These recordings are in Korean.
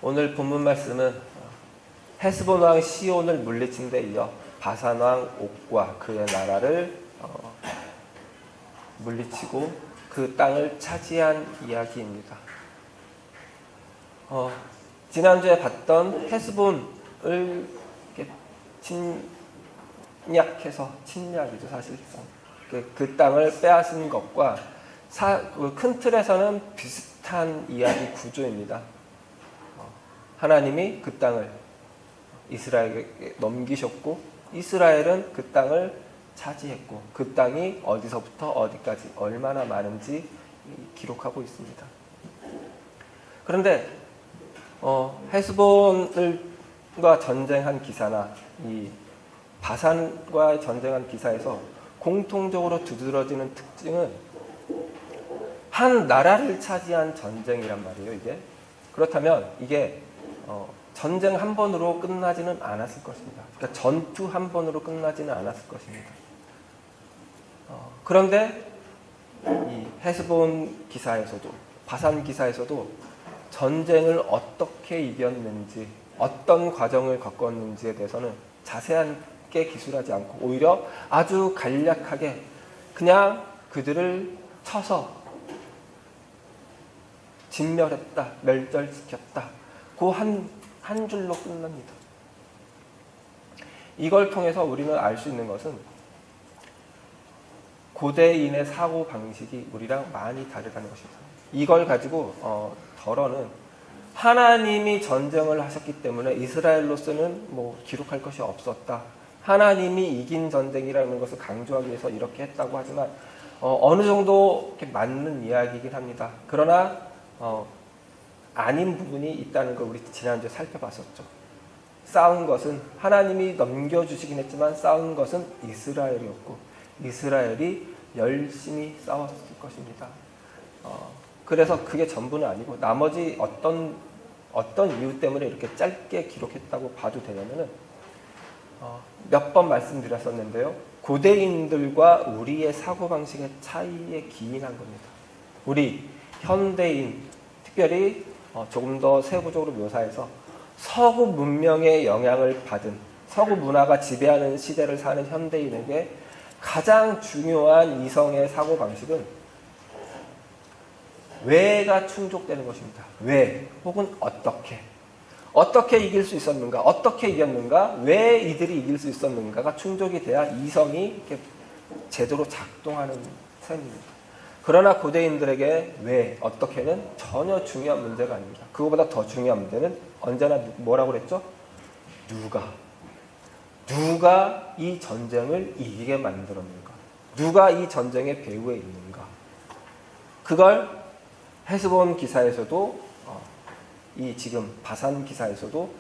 오늘 본문 말씀은 헤스본 왕 시온을 물리친 데 이어 바산 왕 옥과 그의 나라를 물리치고 그 땅을 차지한 이야기입니다. 지난주에 봤던 헤스본을 침략이죠, 사실상. 그 땅을 빼앗은 것과 큰 틀에서는 비슷한 이야기 구조입니다. 하나님이 그 땅을 이스라엘에게 넘기셨고 이스라엘은 그 땅을 차지했고 그 땅이 어디서부터 어디까지 얼마나 많은지 기록하고 있습니다. 그런데 헤스본과 전쟁한 기사나 이 바산과 전쟁한 기사에서 공통적으로 두드러지는 특징은 한 나라를 차지한 전쟁이란 말이에요. 이게 그렇다면 이게 전쟁 한 번으로 끝나지는 않았을 것입니다. 그러니까 전투 한 번으로 끝나지는 않았을 것입니다. 그런데 이 헤스본 기사에서도 바산 기사에서도 전쟁을 어떻게 이겼는지 어떤 과정을 겪었는지에 대해서는 자세하게 기술하지 않고 오히려 아주 간략하게 그냥 그들을 쳐서 진멸했다, 멸절시켰다. 그 한 줄로 끝납니다. 이걸 통해서 우리는 알 수 있는 것은 고대인의 사고 방식이 우리랑 많이 다르다는 것입니다. 이걸 가지고 덜어는 하나님이 전쟁을 하셨기 때문에 이스라엘로서는 기록할 것이 없었다. 하나님이 이긴 전쟁이라는 것을 강조하기 위해서 이렇게 했다고 하지만 어느 정도 이렇게 맞는 이야기이긴 합니다. 그러나 아닌 부분이 있다는 걸 우리 지난주에 살펴봤었죠. 싸운 것은 하나님이 넘겨주시긴 했지만 싸운 것은 이스라엘이었고 이스라엘이 열심히 싸웠을 것입니다. 그래서 그게 전부는 아니고 나머지 어떤 이유 때문에 이렇게 짧게 기록했다고 봐도 되냐면은 몇 번 말씀드렸었는데요. 고대인들과 우리의 사고방식의 차이에 기인한 겁니다. 우리 현대인, 특별히 조금 더 세부적으로 묘사해서 서구 문명의 영향을 받은 서구 문화가 지배하는 시대를 사는 현대인에게 가장 중요한 이성의 사고방식은 왜가 충족되는 것입니다. 왜 혹은 어떻게 이길 수 있었는가, 어떻게 이겼는가, 왜 이들이 이길 수 있었는가가 충족이 돼야 이성이 이렇게 제대로 작동하는 셈입니다. 그러나 고대인들에게 왜, 어떻게는 전혀 중요한 문제가 아닙니다. 그거보다 더 중요한 문제는 언제나 뭐라고 그랬죠? 누가 이 전쟁을 이기게 만들었는가? 누가 이 전쟁의 배후에 있는가? 그걸 헤스본 기사에서도 이 지금 바산 기사에서도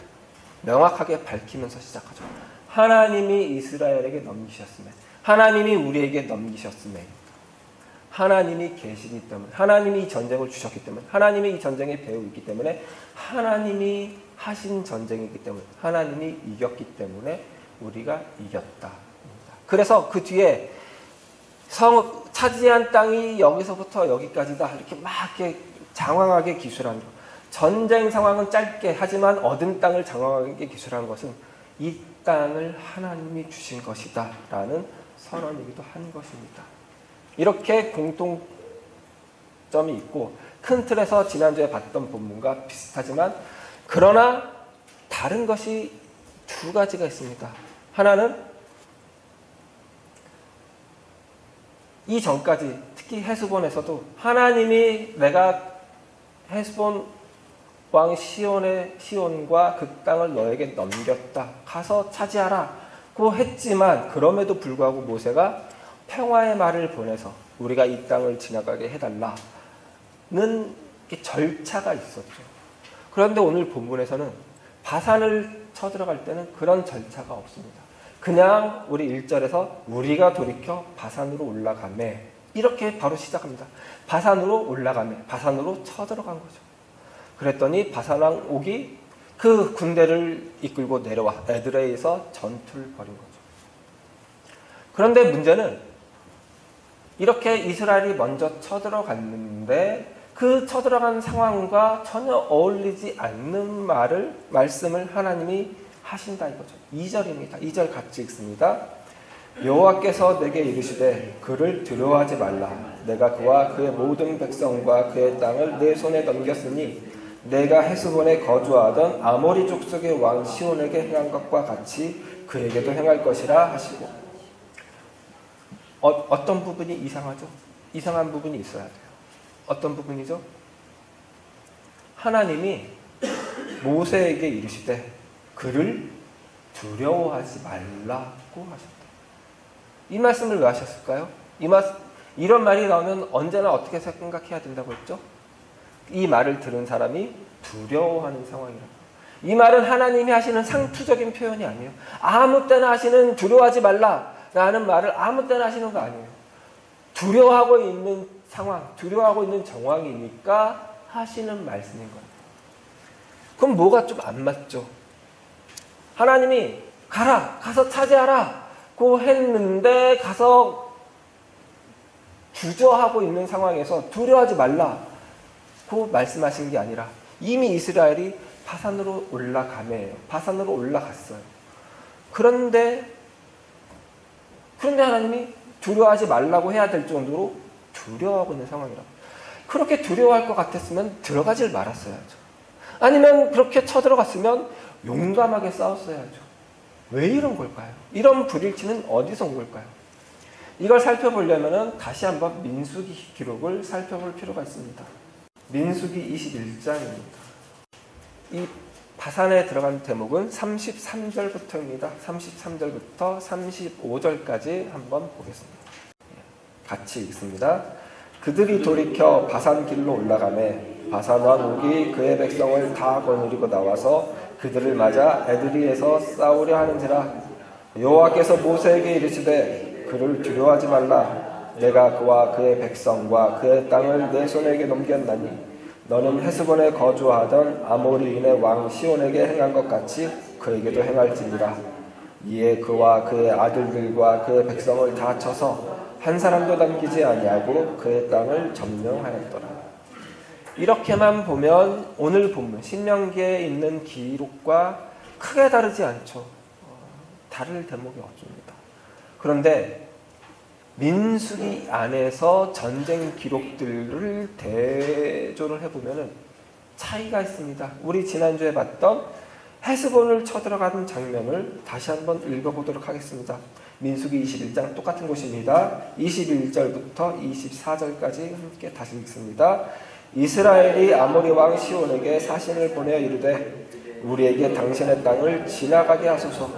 명확하게 밝히면서 시작하죠. 하나님이 이스라엘에게 넘기셨음에, 하나님이 우리에게 넘기셨음에, 하나님이 계시기 때문에, 하나님이 이 전쟁을 주셨기 때문에, 하나님이 이 전쟁의 배후에 있기 때문에, 하나님이 하신 전쟁이기 때문에, 하나님이 이겼기 때문에 우리가 이겼다. 그래서 그 뒤에 차지한 땅이 여기서부터 여기까지다 이렇게 막 이렇게 장황하게 기술하는 것. 전쟁 상황은 짧게 하지만 얻은 땅을 장황하게 기술한 것은 이 땅을 하나님이 주신 것이다 라는 선언이기도 한 것입니다. 이렇게 공통점이 있고 큰 틀에서 지난주에 봤던 본문과 비슷하지만 그러나 다른 것이 두 가지가 있습니다. 하나는 이전까지 특히 헤스본에서도 하나님이 내가 헤스본 왕 시온과 그 땅을 너에게 넘겼다. 가서 차지하라고 했지만 그럼에도 불구하고 모세가 평화의 말을 보내서 우리가 이 땅을 지나가게 해달라는 절차가 있었죠. 그런데 오늘 본문에서는 바산을 쳐들어갈 때는 그런 절차가 없습니다. 그냥 우리 1절에서 우리가 돌이켜 바산으로 올라가매 이렇게 바로 시작합니다. 바산으로 올라가매, 바산으로 쳐들어간 거죠. 그랬더니 바산왕 옥이 그 군대를 이끌고 내려와 에드레이에서 전투를 벌인 거죠. 그런데 문제는 이렇게 이스라엘이 먼저 쳐들어갔는데 그 쳐들어간 상황과 전혀 어울리지 않는 말씀을 하나님이 하신다 이거죠. 2절입니다. 2절 같이 읽습니다. 여호와께서 내게 이르시되 그를 두려워하지 말라. 내가 그와 그의 모든 백성과 그의 땅을 내 손에 넘겼으니 내가 헤스본에 거주하던 아모리 족속의 왕 시온에게 행한 것과 같이 그에게도 행할 것이라 하시고. 어떤 부분이 이상하죠? 이상한 부분이 있어야 돼요. 어떤 부분이죠? 하나님이 모세에게 이르시되 그를 두려워하지 말라고 하셨다. 이 말씀을 왜 하셨을까요? 이런 말이 나오면 언제나 어떻게 생각해야 된다고 했죠? 이 말을 들은 사람이 두려워하는 상황이라고. 이 말은 하나님이 하시는 상투적인 표현이 아니에요. 아무 때나 하시는 두려워하지 말라라는 말을 아무 때나 하시는 거 아니에요. 두려워하고 있는 상황, 두려워하고 있는 정황이니까 하시는 말씀인 거예요. 그럼 뭐가 좀 안 맞죠? 하나님이 가서 차지하라 고 했는데 가서 주저하고 있는 상황에서 두려워하지 말라고 말씀하신 게 아니라 이미 이스라엘이 바산으로 올라가매요. 바산으로 올라갔어요. 그런데 하나님이 두려워하지 말라고 해야 될 정도로 두려워하고 있는 상황이라고. 그렇게 두려워할 것 같았으면 들어가질 말았어야죠. 아니면 그렇게 쳐들어갔으면 용감하게 싸웠어야죠. 왜 이런 걸까요? 이런 불일치는 어디서 온 걸까요? 이걸 살펴보려면 다시 한번 민수기 기록을 살펴볼 필요가 있습니다. 민수기 21장입니다. 이 바산에 들어간 대목은 33절부터입니다. 33절부터 35절까지 한번 보겠습니다. 같이 읽습니다. 그들이 돌이켜 바산 길로 올라가매 바산 왕 옥이 그의 백성을 다 거느리고 나와서 그들을 맞아 에드리에서 싸우려 하는지라. 여호와께서 모세에게 이르시되 그를 두려워하지 말라. 내가 그와 그의 백성과 그의 땅을 내 손에게 넘겼나니 너는 헤스본에 거주하던 아모리인의 왕 시온에게 행한 것 같이 그에게도 행할지니라. 이에 그와 그의 아들들과 그의 백성을 다 쳐서 한 사람도 남기지 아니하고 그의 땅을 점령하였더라. 이렇게만 보면 오늘 본문 신명기에 있는 기록과 크게 다르지 않죠. 다를 대목이 없습니다. 그런데 민수기 안에서 전쟁 기록들을 대조를 해보면 차이가 있습니다. 우리 지난주에 봤던 헤스본을 쳐들어가는 장면을 다시 한번 읽어보도록 하겠습니다. 민수기 21장 똑같은 곳입니다. 21절부터 24절까지 함께 다시 읽습니다. 이스라엘이 아모리 왕 시온에게 사신을 보내어 이르되 우리에게 당신의 땅을 지나가게 하소서.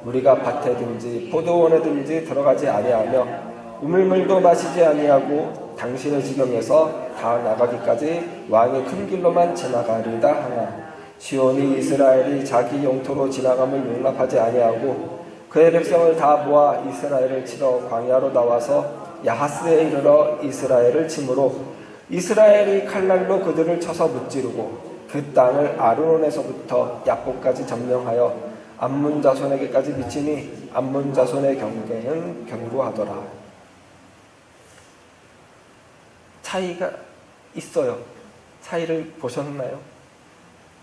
우리가 밭에든지 포도원에든지 들어가지 아니하며 우물물도 마시지 아니하고 당신의 지경에서 다 나가기까지 왕이 큰 길로만 지나가리다 하나 시온이 이스라엘이 자기 영토로 지나감을 용납하지 아니하고 그의 백성을 다 모아 이스라엘을 치러 광야로 나와서 야하스에 이르러 이스라엘을 치므로 이스라엘이 칼날로 그들을 쳐서 무찌르고 그 땅을 아르논에서부터 야복까지 점령하여 암몬 자손에게까지 미치니 암몬 자손의 경계는 견고하더라. 차이가 있어요. 차이를 보셨나요?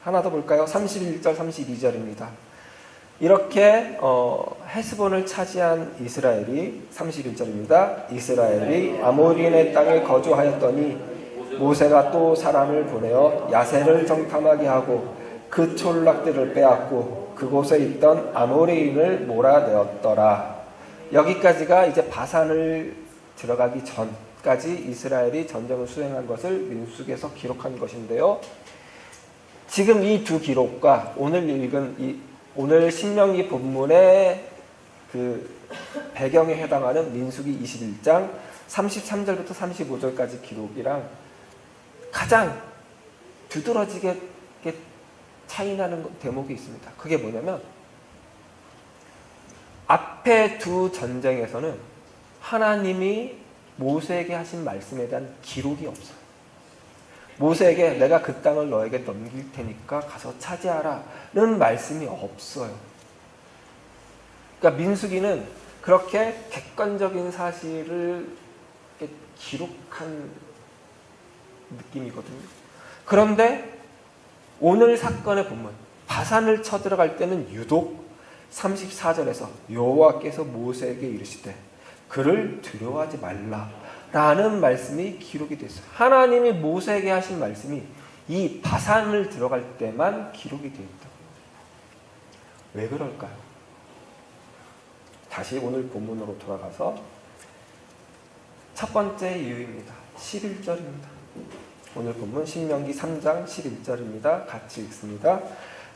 하나 더 볼까요? 31절, 32절입니다. 이렇게 헤스본을 차지한 이스라엘이 31절입니다. 이스라엘이 아모리인의 땅에 거주하였더니 모세가 또 사람을 보내어 야세를 정탐하게 하고 그 촌락들을 빼앗고 그곳에 있던 아모리인을 몰아내었더라. 여기까지가 이제 바산을 들어가기 전까지 이스라엘이 전쟁을 수행한 것을 민수기에서 기록한 것인데요. 지금 이 두 기록과 오늘 읽은 오늘 신명기 본문의 그 배경에 해당하는 민수기 21장 33절부터 35절까지 기록이랑 가장 두드러지게 차이나는 대목이 있습니다. 그게 뭐냐면 앞에 두 전쟁에서는 하나님이 모세에게 하신 말씀에 대한 기록이 없어요. 모세에게 내가 그 땅을 너에게 넘길 테니까 가서 차지하라는 말씀이 없어요. 그러니까 민수기는 그렇게 객관적인 사실을 기록한 느낌이거든요. 그런데 오늘 사건의 본문 바산을 쳐들어갈 때는 유독 34절에서 여호와께서 모세에게 이르시되 그를 두려워하지 말라라는 말씀이 기록이 됐어요. 하나님이 모세에게 하신 말씀이 이 바산을 들어갈 때만 기록이 되어 있다. 왜 그럴까요? 다시 오늘 본문으로 돌아가서 첫 번째 이유입니다. 11절입니다. 오늘 본문 신명기 3장 11절입니다. 같이 읽습니다.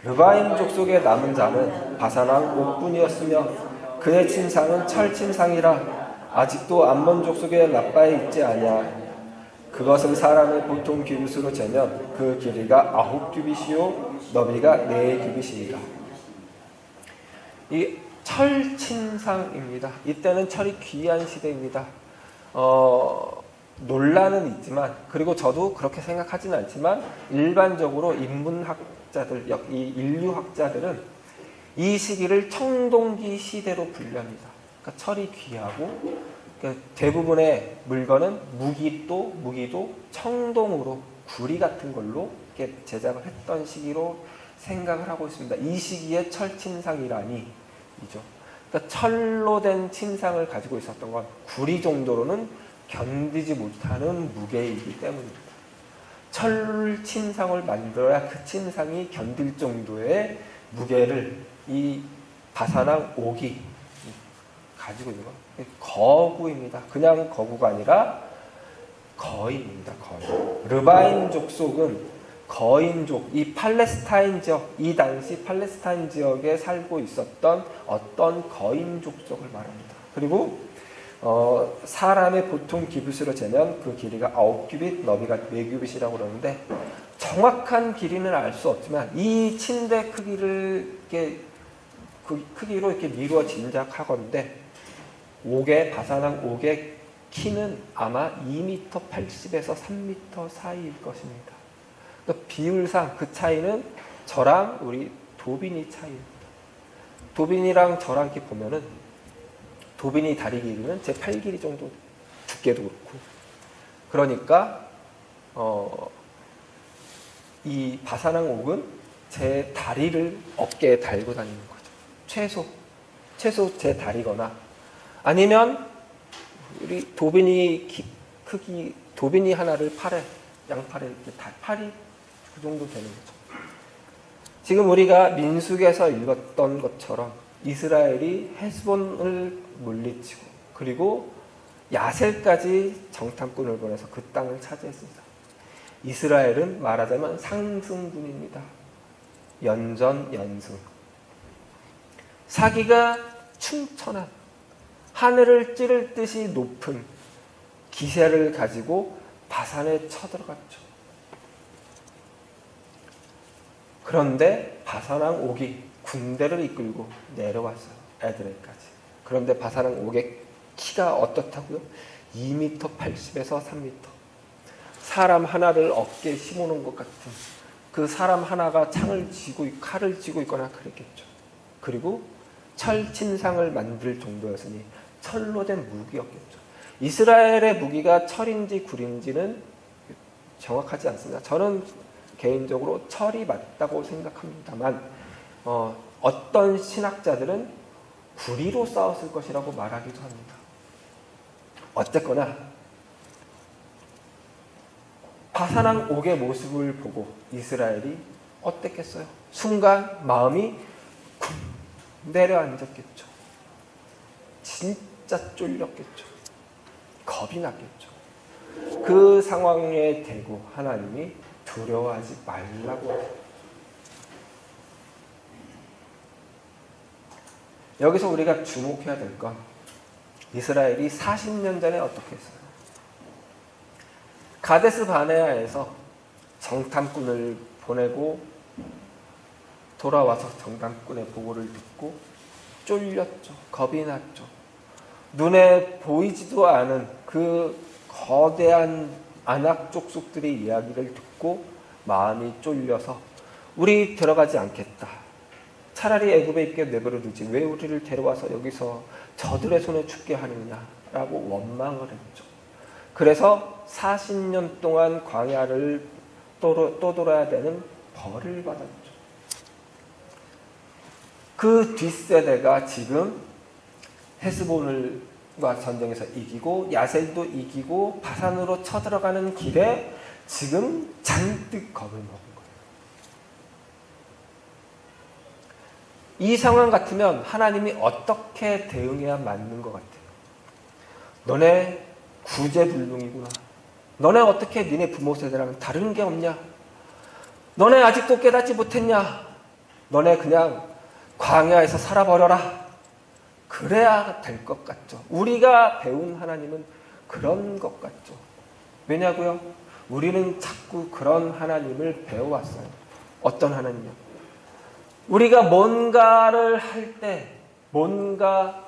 르바임 족속의 남은 자는 바산왕 옥뿐이었으며 그의 침상은 철 침상이라 아직도 암몬 족속의 라빠에 있지 아니하냐. 그것은 사람의 보통 규빗으로 재면 그 길이가 9규빗이요 너비가 4규빗입니다. 이 철 침상입니다. 이때는 철이 귀한 시대입니다. 논란은 있지만, 그리고 저도 그렇게 생각하지는 않지만 일반적으로 인문학자들, 이 인류학자들은 이 시기를 청동기 시대로 분류합니다. 그러니까 철이 귀하고 그러니까 대부분의 물건은 무기도 청동으로 구리 같은 걸로 이렇게 제작을 했던 시기로 생각을 하고 있습니다. 이 시기에 철침상이라니 이죠. 그러니까 철로 된 침상을 가지고 있었던 건 구리 정도로는 견디지 못하는 무게이기 때문입니다. 철 침상을 만들어야 그 침상이 견딜 정도의 무게를 이 바산왕 옥이 가지고 있는 거. 거구입니다. 그냥 거구가 아니라 거인입니다. 거인. 르바임 족속은 거인족, 이 팔레스타인 지역, 이 당시 팔레스타인 지역에 살고 있었던 어떤 거인 족속을 말합니다. 그리고 사람의 보통 규빗으로 재면 그 길이가 9규빗, 너비가 4규빗이라고 그러는데 정확한 길이는 알 수 없지만 이 침대 크기를 크기로 이렇게 미루어 짐작하건대 바산왕 옥의 키는 아마 2m 80에서 3m 사이일 것입니다. 그러니까 비율상 그 차이는 저랑 우리 도빈이 차이입니다. 도빈이랑 저랑 이렇게 보면은 도빈이 다리 길이는 제 팔 길이 정도 두께도 그렇고, 그러니까 이 바산왕 옥은 제 다리를 어깨에 달고 다니는 거죠. 최소 제 다리거나 아니면 우리 도빈이 크기 도빈이 하나를 양팔에 이렇게 팔이 그 정도 되는 거죠. 지금 우리가 민수기에서 읽었던 것처럼 이스라엘이 헤스본을 물리치고 그리고 야셀까지 정탐꾼을 보내서 그 땅을 차지했습니다. 이스라엘은 말하자면 상승군입니다. 연승. 사기가 충천한 하늘을 찌를 듯이 높은 기세를 가지고 바산에 쳐들어갔죠. 그런데 바산왕 옥이 군대를 이끌고 내려왔어요. 에드레이까지. 그런데 바산왕 옥의 키가 어떻다고요? 2m 80에서 3m. 사람 하나를 어깨에 심어놓은 것 같은 그 사람 하나가 칼을 쥐고 있거나 그랬겠죠. 그리고 철 침상을 만들 정도였으니 철로 된 무기였겠죠. 이스라엘의 무기가 철인지 구리인지는 정확하지 않습니다. 저는 개인적으로 철이 맞다고 생각합니다만 어떤 신학자들은 구리로 싸웠을 것이라고 말하기도 합니다. 어쨌거나 바산왕 옥의 모습을 보고 이스라엘이 어땠겠어요? 순간 마음이 쿵 내려앉았겠죠. 진짜 쫄렸겠죠. 겁이 났겠죠. 그 상황에 대고 하나님이 두려워하지 말라고 하세요. 여기서 우리가 주목해야 될 건 이스라엘이 40년 전에 어떻게 했어요? 가데스 바네아에서 정탐꾼을 보내고 돌아와서 정탐꾼의 보고를 듣고 쫄렸죠. 겁이 났죠. 눈에 보이지도 않은 그 거대한 아낙 족속들의 이야기를 듣고 마음이 쫄려서 우리 들어가지 않겠다. 차라리 애굽에 있게 내버려 두지 왜 우리를 데려와서 여기서 저들의 손에 죽게 하느냐라고 원망을 했죠. 그래서 40년 동안 광야를 또 돌아야 되는 벌을 받았죠. 그 뒷세대가 지금 헤스본과 전쟁에서 이기고 야셀도 이기고 바산으로 쳐들어가는 길에 지금 잔뜩 겁을 먹은 거예요. 이 상황 같으면 하나님이 어떻게 대응해야 맞는 것 같아요? 너네 구제불능이구나. 너네 어떻게 니네 부모 세대랑 다른 게 없냐? 너네 아직도 깨닫지 못했냐? 너네 그냥 광야에서 살아버려라. 그래야 될 것 같죠. 우리가 배운 하나님은 그런 것 같죠. 왜냐고요? 우리는 자꾸 그런 하나님을 배워왔어요. 어떤 하나님이요? 우리가 뭔가를 할 때 뭔가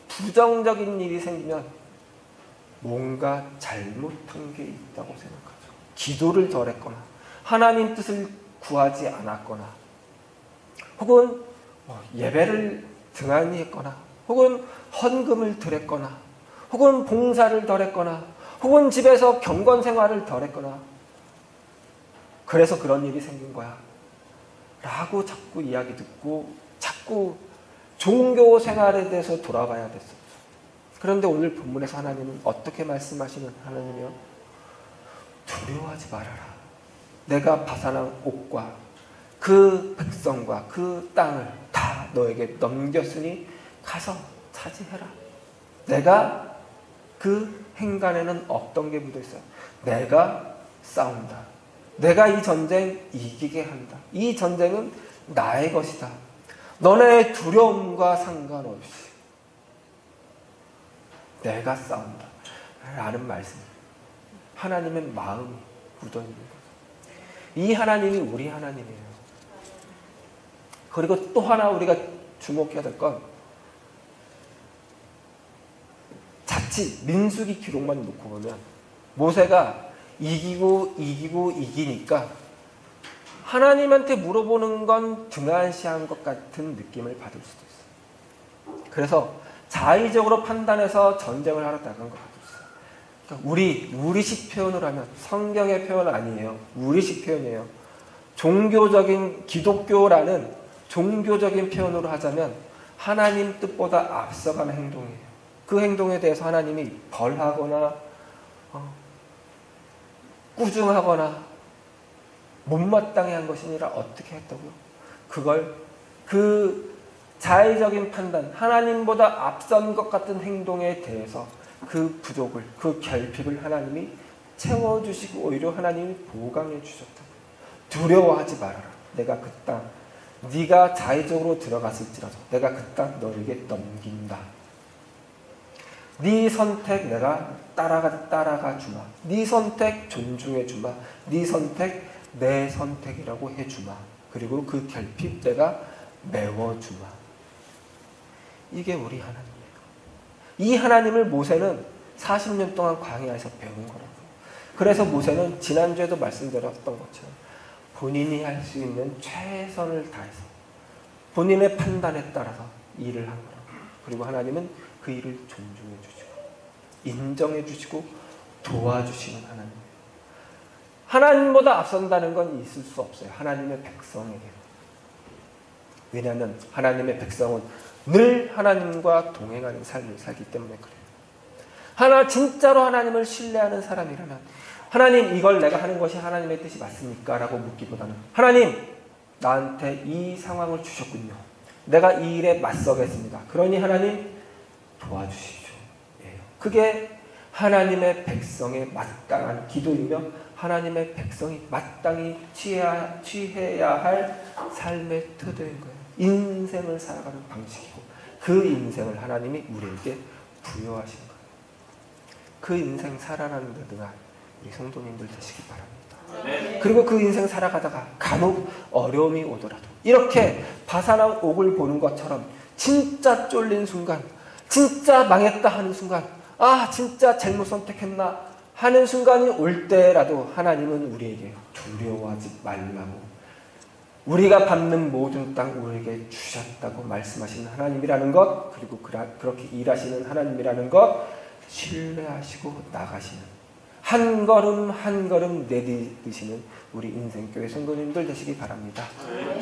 부정적인 일이 생기면 뭔가 잘못한 게 있다고 생각하죠. 기도를 덜 했거나 하나님 뜻을 구하지 않았거나 혹은 예배를 등한히 했거나 혹은 헌금을 덜 했거나 혹은 봉사를 덜 했거나 혹은 집에서 경건 생활을 덜 했거나 그래서 그런 일이 생긴 거야 라고 자꾸 이야기 듣고 자꾸 종교 생활에 대해서 돌아가야 됐었죠. 그런데 오늘 본문에서 하나님은 어떻게 말씀하시는 하나님이요? 두려워하지 말아라. 내가 바산한 옥과 그 백성과 그 땅을 다 너에게 넘겼으니 가서 차지해라. 내가 그 행간에는 어떤 게 묻어있어요? 내가 싸운다. 내가 이 전쟁 이기게 한다. 이 전쟁은 나의 것이다. 너네의 두려움과 상관없이 내가 싸운다. 라는 말씀. 하나님의 마음이 묻어있는 거죠. 이 하나님이 우리 하나님이에요. 그리고 또 하나 우리가 주목해야 될 건 자칫 민수기 기록만 놓고 보면 모세가 이기니까 하나님한테 물어보는 건 등한시한 것 같은 느낌을 받을 수도 있어요. 그래서 자의적으로 판단해서 전쟁을 하러 나간 것 같았어요. 그러니까 우리식 표현을 하면 성경의 표현 아니에요. 우리식 표현이에요. 종교적인 기독교라는 종교적인 표현으로 하자면 하나님 뜻보다 앞서가는 행동이에요. 그 행동에 대해서 하나님이 벌하거나 꾸중하거나 못마땅해 한 것이 아니라 어떻게 했다고요? 그걸 그 자의적인 판단, 하나님보다 앞선 것 같은 행동에 대해서 그 부족을, 그 결핍을 하나님이 채워주시고 오히려 하나님이 보강해 주셨다. 두려워하지 말아라. 내가 그 땅, 네가 자의적으로 들어갔을지라도 내가 그 땅 너에게 넘긴다. 네 선택 내가 따라가 주마. 네 선택 존중해 주마. 네 선택 내 선택이라고 해 주마. 그리고 그 결핍 내가 메워 주마. 이게 우리 하나님이에요. 이 하나님을 모세는 40년 동안 광야에서 배운 거라고요. 그래서 모세는 지난주에도 말씀드렸던 것처럼 본인이 할 수 있는 최선을 다해서 본인의 판단에 따라서 일을 한 거라고요. 그리고 하나님은 그 일을 존중해 주시고 인정해 주시고 도와주시는 하나님이에요. 하나님보다 앞선다는 건 있을 수 없어요. 하나님의 백성에게. 왜냐하면 하나님의 백성은 늘 하나님과 동행하는 삶을 살기 때문에 그래요. 진짜로 하나님을 신뢰하는 사람이라면 하나님 이걸 내가 하는 것이 하나님의 뜻이 맞습니까? 라고 묻기보다는 하나님 나한테 이 상황을 주셨군요. 내가 이 일에 맞서겠습니다. 그러니 하나님 도와주시죠. 그게 하나님의 백성의 마땅한 기도이며 하나님의 백성이 마땅히 취해야 할 삶의 태도인 거예요. 인생을 살아가는 방식이고 그 인생을 하나님이 우리에게 부여하신 거예요. 그 인생 살아가는 데가 우리 성도님들 되시기 바랍니다. 그리고 그 인생 살아가다가 간혹 어려움이 오더라도 이렇게 바산한 옥을 보는 것처럼 진짜 쫄린 순간, 진짜 망했다 하는 순간, 진짜 잘못 선택했나 하는 순간이 올 때라도 하나님은 우리에게 두려워하지 말라고, 우리가 받는 모든 땅 우리에게 주셨다고 말씀하시는 하나님이라는 것, 그리고 그렇게 일하시는 하나님이라는 것 신뢰하시고 나가시는, 한 걸음 한 걸음 내딛으시는 우리 인생교회 성도님들 되시기 바랍니다.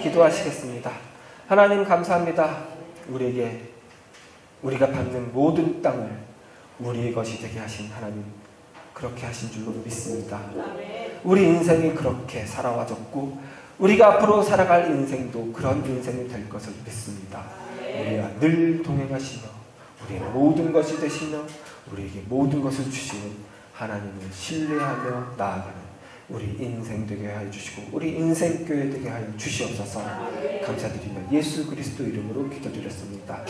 기도하시겠습니다. 하나님 감사합니다. 우리가 받는 모든 땅을 우리의 것이 되게 하신 하나님, 그렇게 하신 줄로 믿습니다. 우리 인생이 그렇게 살아와졌고 우리가 앞으로 살아갈 인생도 그런 인생이 될 것을 믿습니다. 우리와 늘 동행하시며 우리의 모든 것이 되시며 우리에게 모든 것을 주시는 하나님을 신뢰하며 나아가는 우리 인생 되게 하여 주시고 우리 인생교회 되게 하여 주시옵소서. 감사드리며 예수 그리스도 이름으로 기도드렸습니다.